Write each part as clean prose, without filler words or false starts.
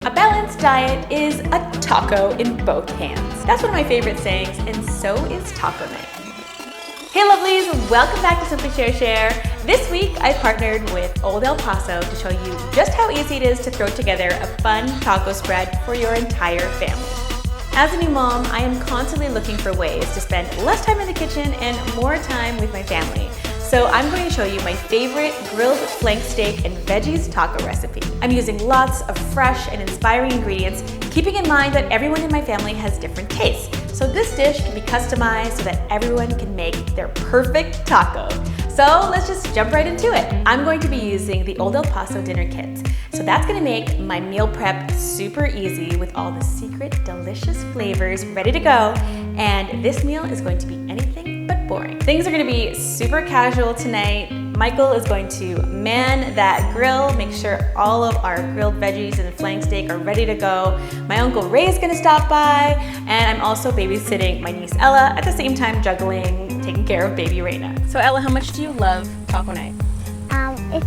A balanced diet is a taco in both hands. That's one of my favorite sayings, and so is taco night. Hey lovelies, welcome back to Simply Cher Cher. This week I partnered with Old El Paso to show you just how easy it is to throw together a fun taco spread for your entire family. As a new mom, I am constantly looking for ways to spend less time in the kitchen and more time with my family. So I'm going to show you my favorite grilled flank steak and veggies taco recipe. I'm using lots of fresh and inspiring ingredients, keeping in mind that everyone in my family has different tastes. So this dish can be customized so that everyone can make their perfect taco. So let's just jump right into it. I'm going to be using the Old El Paso dinner kits. So that's gonna make my meal prep super easy with all the secret delicious flavors ready to go. And this meal is going to be anything but boring. Things are gonna be super casual tonight. Michael is going to man that grill, make sure all of our grilled veggies and flank steak are ready to go. My Uncle Ray's gonna stop by, and I'm also babysitting my niece Ella, at the same time juggling, taking care of baby Reina. So Ella, how much do you love taco night? It's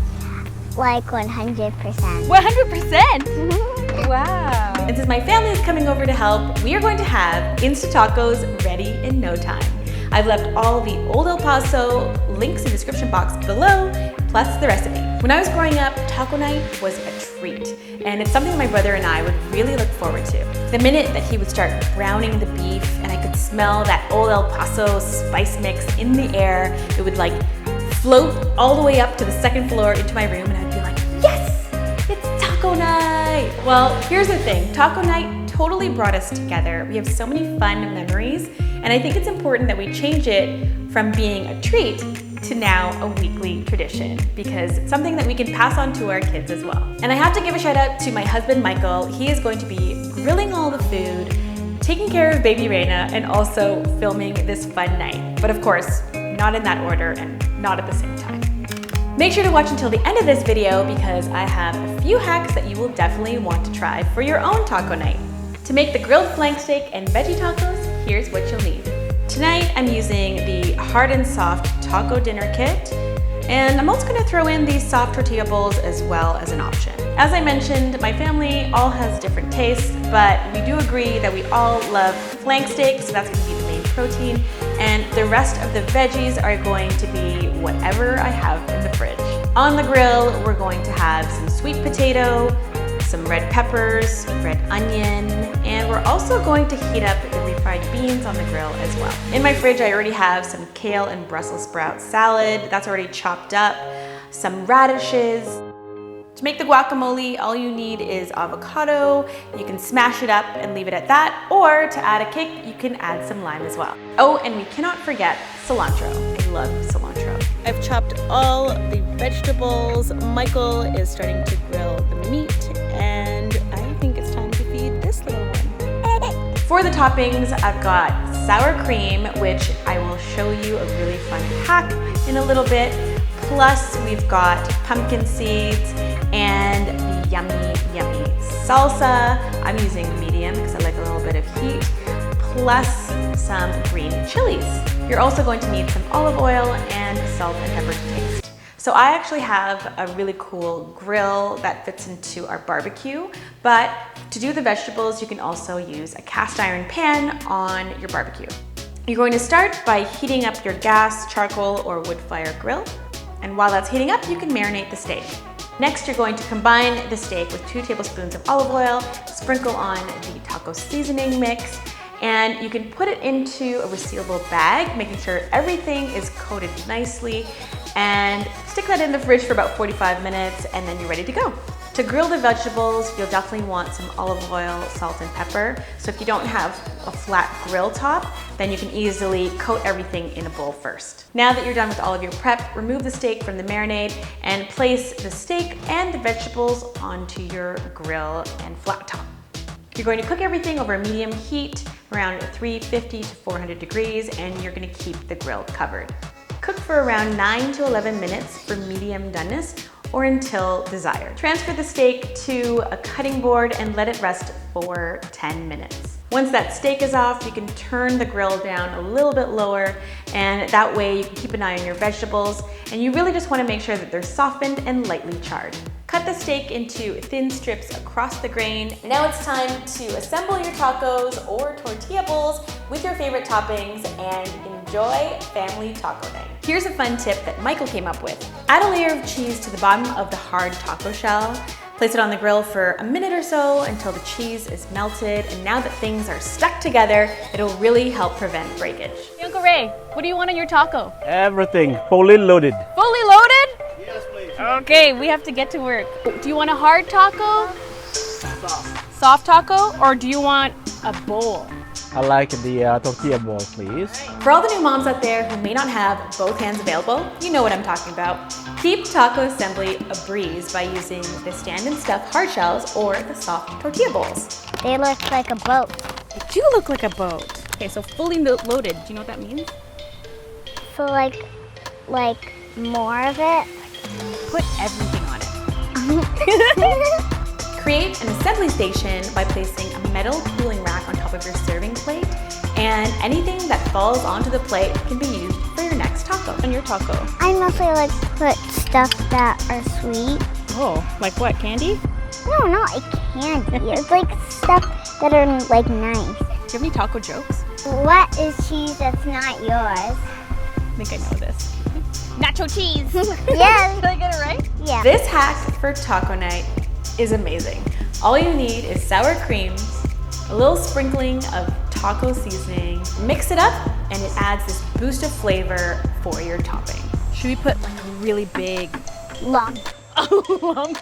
like 100%. 100%? Wow. And since my family is coming over to help, we are going to have Insta Tacos ready in no time. I've left all the Old El Paso links in the description box below, plus the recipe. When I was growing up, taco night was a treat, and it's something my brother and I would really look forward to. The minute that he would start browning the beef and I could smell that Old El Paso spice mix in the air, it would like float all the way up to the second floor into my room, and I'd be like, yes, it's taco night. Well, here's the thing, taco night totally brought us together. We have so many fun memories, and I think it's important that we change it from being a treat to now a weekly tradition, because it's something that we can pass on to our kids as well. And I have to give a shout out to my husband, Michael. He is going to be grilling all the food, taking care of baby Reina, and also filming this fun night. But of course, not in that order and not at the same time. Make sure to watch until the end of this video because I have a few hacks that you will definitely want to try for your own taco night. To make the grilled flank steak and veggie tacos, here's what you'll need. Tonight I'm using the hard and soft taco dinner kit, and I'm also gonna throw in these soft tortilla bowls as well as an option. As I mentioned, my family all has different tastes, but we do agree that we all love flank steak, so that's gonna be the main protein, and the rest of the veggies are going to be whatever I have in the fridge. On the grill, we're going to have some sweet potato, some red peppers, red onion, and we're also going to heat up the refried beans on the grill as well. In my fridge, I already have some kale and Brussels sprout salad that's already chopped up, some radishes. To make the guacamole, all you need is avocado. You can smash it up and leave it at that, or to add a kick, you can add some lime as well. Oh, and we cannot forget cilantro. I love cilantro. I've chopped all the vegetables. Michael is starting to grill the meat, and I think it's time to feed this little one. For the toppings, I've got sour cream, which I will show you a really fun hack in a little bit. Plus, we've got pumpkin seeds and the yummy, yummy salsa. I'm using medium because I like a little bit of heat, plus some green chilies. You're also going to need some olive oil and salt and pepper to taste. So I actually have a really cool grill that fits into our barbecue, but to do the vegetables, you can also use a cast iron pan on your barbecue. You're going to start by heating up your gas, charcoal, or wood fire grill. And while that's heating up, you can marinate the steak. Next, you're going to combine the steak with 2 tablespoons of olive oil, sprinkle on the taco seasoning mix, and you can put it into a resealable bag, making sure everything is coated nicely, and stick that in the fridge for about 45 minutes, and then you're ready to go. To grill the vegetables, you'll definitely want some olive oil, salt, and pepper. So if you don't have a flat grill top, then you can easily coat everything in a bowl first. Now that you're done with all of your prep, remove the steak from the marinade and place the steak and the vegetables onto your grill and flat top. You're going to cook everything over a medium heat, around 350 to 400 degrees, and you're gonna keep the grill covered. Cook for around 9 to 11 minutes for medium doneness, or until desired. Transfer the steak to a cutting board and let it rest for 10 minutes. Once that steak is off, you can turn the grill down a little bit lower, and that way you can keep an eye on your vegetables, and you really just want to make sure that they're softened and lightly charred. Cut the steak into thin strips across the grain. Now it's time to assemble your tacos or tortilla bowls with your favorite toppings and enjoy family taco night. Here's a fun tip that Michael came up with. Add a layer of cheese to the bottom of the hard taco shell. Place it on the grill for a minute or so until the cheese is melted, and now that things are stuck together, it'll really help prevent breakage. Hey, Uncle Ray, what do you want on your taco? Everything, fully loaded. Fully loaded? Yes, please. Okay, we have to get to work. Do you want a hard taco? Soft taco? Or do you want a bowl? I like the tortilla bowl, please. For all the new moms out there who may not have both hands available, you know what I'm talking about. Keep taco assembly a breeze by using the stand and stuff hard shells or the soft tortilla bowls. They look like a boat. They do look like a boat. Okay, so fully loaded. Do you know what that means? So like more of it. Put everything on it. Create an assembly station by placing a metal cooling rack on top of your serving plate, and anything that falls onto the plate can be used for your next taco. On your taco. I mostly like put stuff that are sweet. Oh, like what? Candy? No, not like candy. It's like stuff that are like nice. Do you have any taco jokes? What is cheese that's not yours? I think I know this. Nacho cheese. Yes. Did I get it right? Yeah. This hack for taco night is amazing. All you need is sour cream, a little sprinkling of taco seasoning, mix it up, and it adds this boost of flavor for your topping. Should we put like a really big Lump. lump?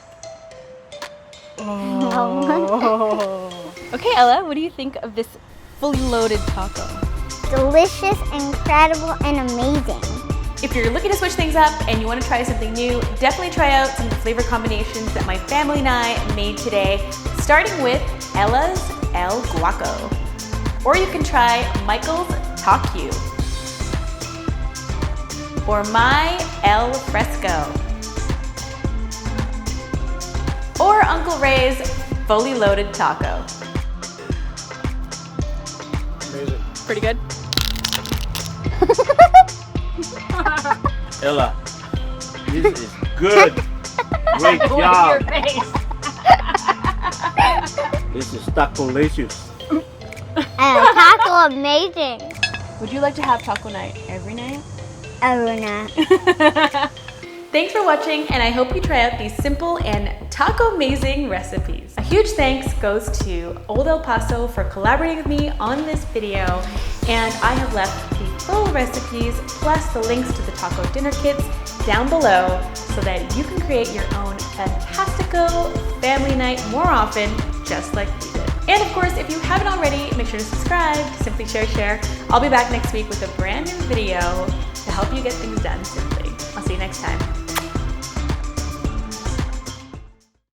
Okay, Ella, what do you think of this fully loaded taco? Delicious, incredible, and amazing. If you're looking to switch things up and you want to try something new, definitely try out some of the flavor combinations that my family and I made today, starting with Ella's El Guaco. Or you can try Michael's Tacu. Or my El Fresco. Or Uncle Ray's fully loaded taco. Amazing. Pretty good? Ella, this is good. Great job. This is taco-licious. And taco amazing. Would you like to have taco night every night? Aruna. Thanks for watching, and I hope you try out these simple and taco-amazing recipes. A huge thanks goes to Old El Paso for collaborating with me on this video, and I have left the full recipes plus the links to the taco dinner kits down below so that you can create your own fantastico family night more often, just like we did. And of course, if you haven't already, make sure to subscribe to Simply Cher Cher. I'll be back next week with a brand new video to help you get things done simply. I'll see you next time.